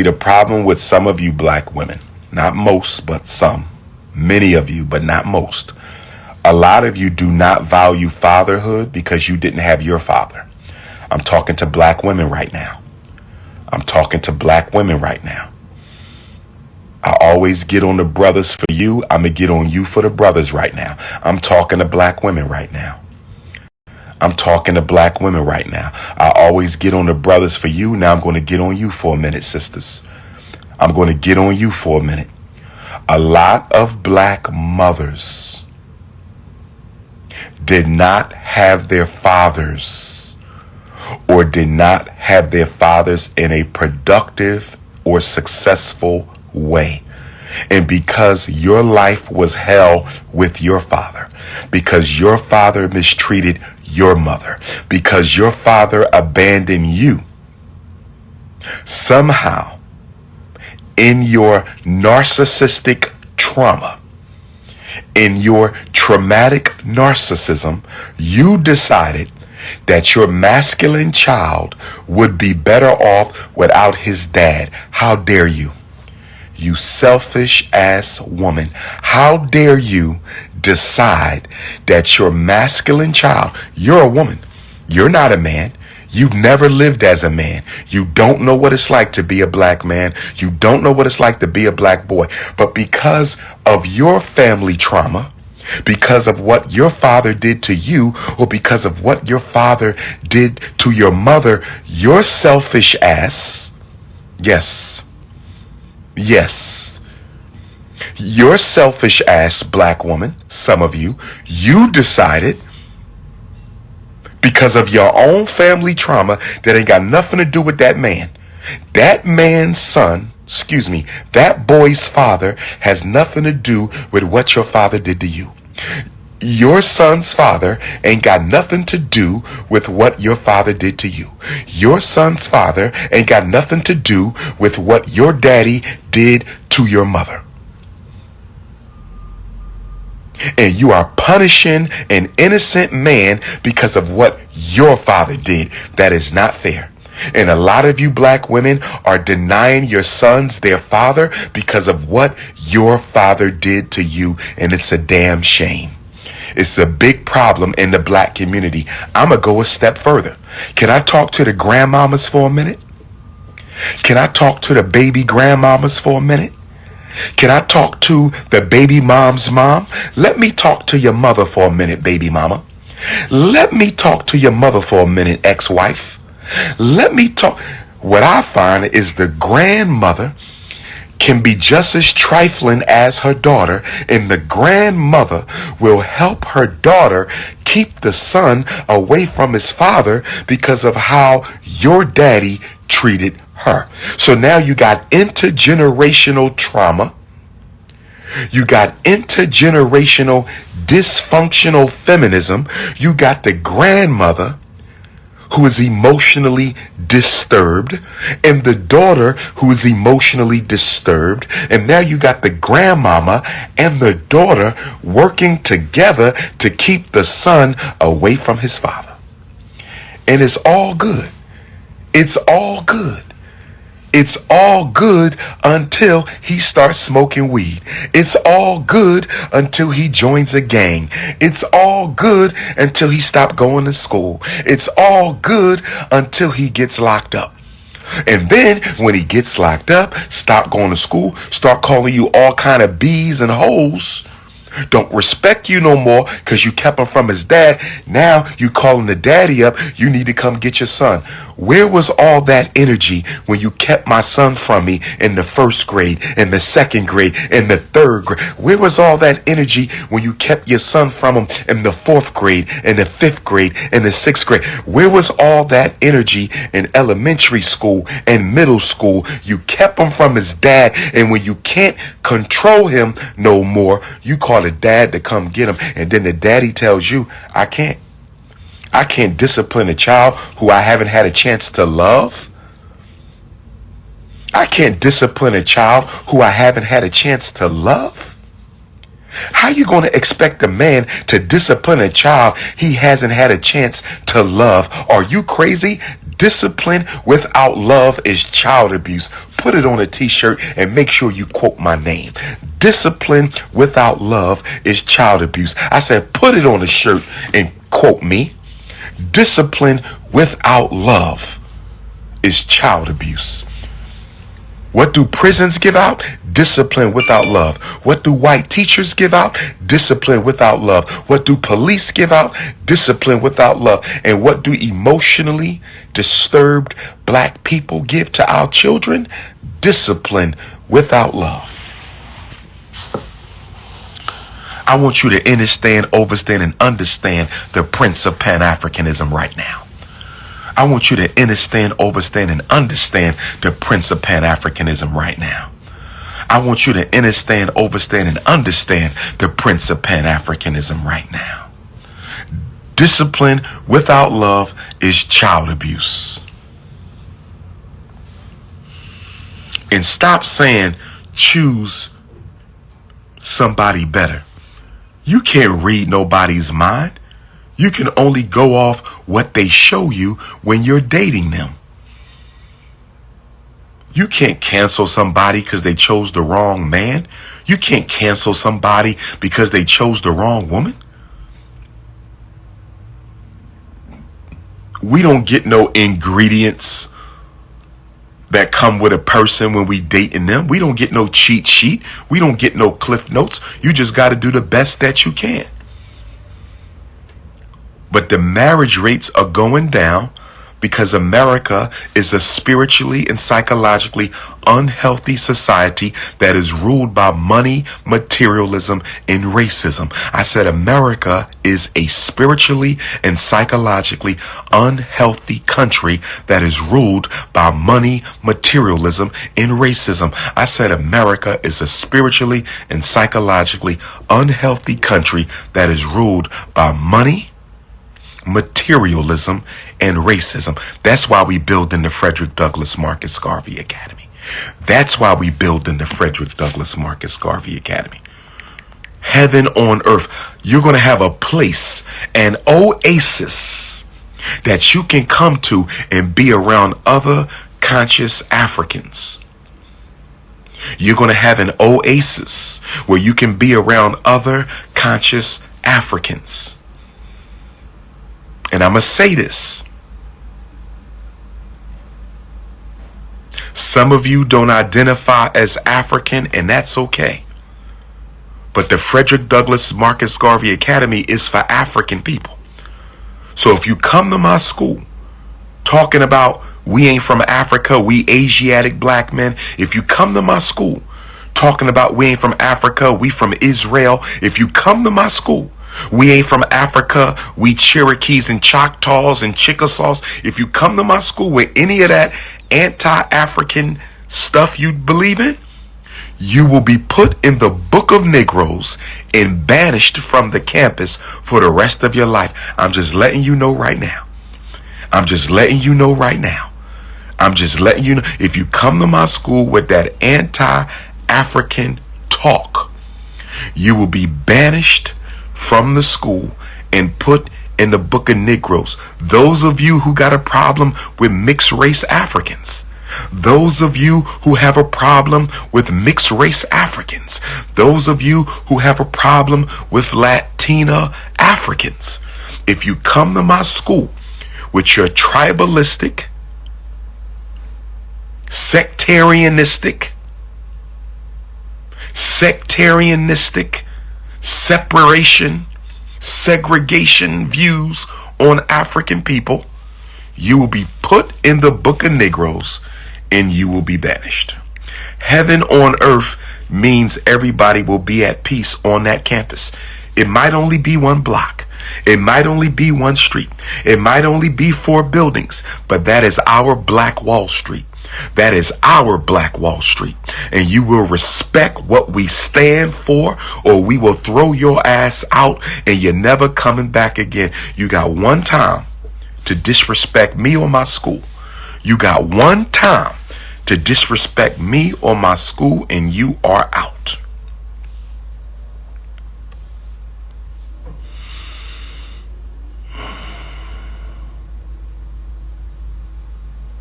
The problem with some of you black women, not most, but some, many of you, but not most, a lot of you do not value fatherhood because you didn't have your father. I'm talking to black women right now. I'm talking to black women right now. I always get on the brothers for you. I'm going to get on you for the brothers right now. I'm talking to black women right now. I'm talking to black women right now. I always get on the brothers for you. Now I'm going to get on you for a minute, sisters. I'm going to get on you for a minute. A lot of black mothers did not have their fathers, or did not have their fathers in a productive or successful way. And because your life was hell with your father, because your father mistreated your mother, because your father abandoned you, somehow in your narcissistic trauma, in your traumatic narcissism, you decided that your masculine child would be better off without his dad. How dare you? You selfish ass woman. How dare you decide that your masculine child, you're a woman, you're not a man. You've never lived as a man. You don't know what it's like to be a black man. You don't know what it's like to be a black boy. But because of your family trauma, because of what your father did to you, or because of what your father did to your mother, your selfish ass, yes, your selfish ass black woman, some of you, you decided because of your own family trauma that ain't got nothing to do with that man. That man's son, that boy's father has nothing to do with what your father did to you. Your son's father ain't got nothing to do with what your father did to you. Your son's father ain't got nothing to do with what your daddy did to your mother. And you are punishing an innocent man because of what your father did. That is not fair. And a lot of you black women are denying your sons their father because of what your father did to you. And it's a damn shame. It's a big problem in the black community. I'm going to go a step further. Can I talk to the grandmamas for a minute? Can I talk to the baby grandmamas for a minute? Can I talk to the baby mom's mom? Let me talk to your mother for a minute, baby mama. Let me talk to your mother for a minute, ex-wife. Let me talk. What I find is the grandmother can be just as trifling as her daughter, and the grandmother will help her daughter keep the son away from his father because of how your daddy treated her. So now you got intergenerational trauma. You got intergenerational dysfunctional feminism. You got the grandmother who is emotionally disturbed, and the daughter who is emotionally disturbed. And now you got the grandmama and the daughter working together to keep the son away from his father. And it's all good. It's all good. It's all good until he starts smoking weed. It's all good until he joins a gang. It's all good until he stops going to school. It's all good until he gets locked up. And then when he gets locked up, stop going to school, start calling you all kind of B's and hoes, don't respect you no more because you kept him from his dad. Now you calling the daddy up, you need to come get your son. Where was all that energy when you kept my son from me in the first grade, in the second grade, in the third grade? Where was all that energy when you kept your son from him in the fourth grade, in the fifth grade, in the sixth grade? Where was all that energy in elementary school and middle school? You kept him from his dad, and when you can't control him no more, you call the dad to come get him, and then the daddy tells you, I can't discipline a child who I haven't had a chance to love. I can't discipline a child who I haven't had a chance to love. How you going to expect a man to discipline a child he hasn't had a chance to love? Are you crazy? Discipline without love is child abuse. Put it on a t-shirt and make sure you quote my name. Discipline without love is child abuse. I said, put it on a shirt and quote me. Discipline without love is child abuse. What do prisons give out? Discipline without love. What do white teachers give out? Discipline without love. What do police give out? Discipline without love. And what do emotionally disturbed black people give to our children? Discipline without love. I want you to understand, overstand, and understand the Prince of Pan-Africanism right now. I want you to understand, overstand, and understand the Prince of Pan-Africanism right now. I want you to understand, overstand, and understand the Prince of Pan-Africanism right now. Discipline without love is child abuse. And stop saying, choose somebody better. You can't read nobody's mind. You can only go off what they show you when you're dating them. You can't cancel somebody because they chose the wrong man. You can't cancel somebody because they chose the wrong woman. We don't get no ingredients that come with a person when we dating them. We don't get no cheat sheet. We don't get no cliff notes. You just got to do the best that you can. But the marriage rates are going down because America is a spiritually and psychologically unhealthy society that is ruled by money, materialism, and racism. I said America is a spiritually and psychologically unhealthy country that is ruled by money, materialism, and racism. I said America is a spiritually and psychologically unhealthy country that is ruled by money, materialism, and racism. That's why we build in the Frederick Douglass Marcus Garvey Academy. That's why we build in the Frederick Douglass Marcus Garvey Academy. Heaven on earth. You're going to have a place, an oasis that you can come to and be around other conscious Africans. You're going to have an oasis where you can be around other conscious Africans. And I'm going to say this. Some of you don't identify as African, and that's okay. But the Frederick Douglass Marcus Garvey Academy is for African people. So if you come to my school talking about we ain't from Africa, we Asiatic black men, if you come to my school talking about we ain't from Africa, we from Israel, if you come to my school we ain't from Africa, we Cherokees and Choctaws and Chickasaws. If you come to my school with any of that anti-African stuff you believe in, you will be put in the book of Negroes and banished from the campus for the rest of your life. I'm just letting you know right now. I'm just letting you know right now. I'm just letting you know. If you come to my school with that anti-African talk, you will be banished from the school and put in the book of Negroes. Those of you who got a problem with mixed race Africans, those of you who have a problem with mixed race Africans, those of you who have a problem with Latina Africans, if you come to my school with your tribalistic, sectarianistic, separation, segregation views on African people, you will be put in the book of Negroes and you will be banished. Heaven on earth means everybody will be at peace on that campus. It might only be one block. It might only be one street. It might only be 4 buildings, but that is our Black Wall Street. That is our Black Wall Street. And you will respect what we stand for, or we will throw your ass out and you're never coming back again. You got one time to disrespect me or my school. You got one time to disrespect me or my school and you are out.